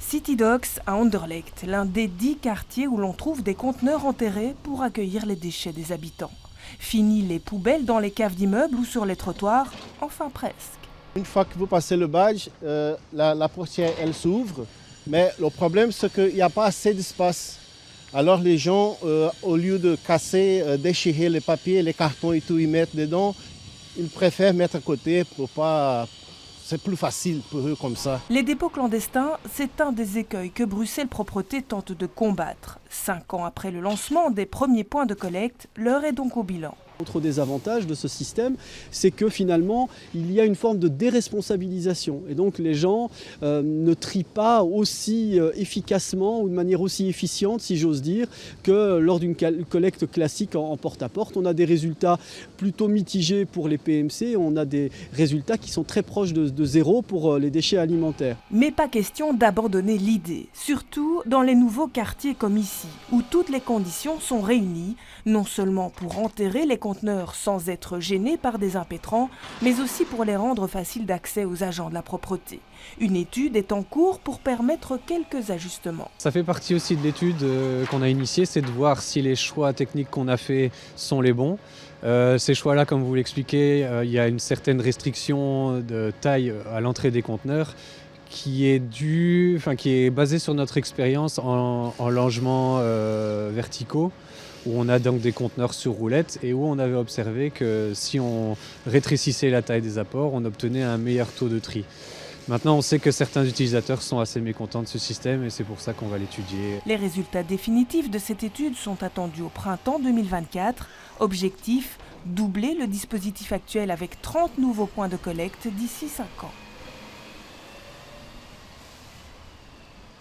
City Docks à Anderlecht, l'un des 10 quartiers où l'on trouve des conteneurs enterrés pour accueillir les déchets des habitants. Fini les poubelles dans les caves d'immeubles ou sur les trottoirs, enfin presque. Une fois que vous passez le badge, la portière elle s'ouvre, mais le problème c'est qu'il n'y a pas assez d'espace. Alors les gens, au lieu de casser, déchirer les papiers, les cartons et tout, ils mettent dedans, ils préfèrent mettre à côté pour pas... C'est plus facile pour eux comme ça. Les dépôts clandestins, c'est un des écueils que Bruxelles Propreté tente de combattre. 5 ans après le lancement des premiers points de collecte, l'heure est donc au bilan. Autre désavantage de ce système, c'est que finalement, il y a une forme de déresponsabilisation. Et donc les gens ne trient pas aussi efficacement ou de manière aussi efficiente, si j'ose dire, que lors d'une collecte classique en porte-à-porte. On a des résultats plutôt mitigés pour les PMC, on a des résultats qui sont très proches de zéro pour les déchets alimentaires. Mais pas question d'abandonner l'idée, surtout dans les nouveaux quartiers comme ici, où toutes les conditions sont réunies, non seulement pour enterrer les conteneurs sans être gênés par des impétrants, mais aussi pour les rendre faciles d'accès aux agents de la propreté. Une étude est en cours pour permettre quelques ajustements. Ça fait partie aussi de l'étude qu'on a initiée, c'est de voir si les choix techniques qu'on a faits sont les bons. Ces choix-là, comme vous l'expliquez, il y a une certaine restriction de taille à l'entrée des conteneurs qui est basée sur notre expérience en logements verticaux, où on a donc des conteneurs sur roulettes et où on avait observé que si on rétrécissait la taille des apports, on obtenait un meilleur taux de tri. Maintenant, on sait que certains utilisateurs sont assez mécontents de ce système et c'est pour ça qu'on va l'étudier. Les résultats définitifs de cette étude sont attendus au printemps 2024. Objectif, doubler le dispositif actuel avec 30 nouveaux points de collecte d'ici 5 ans.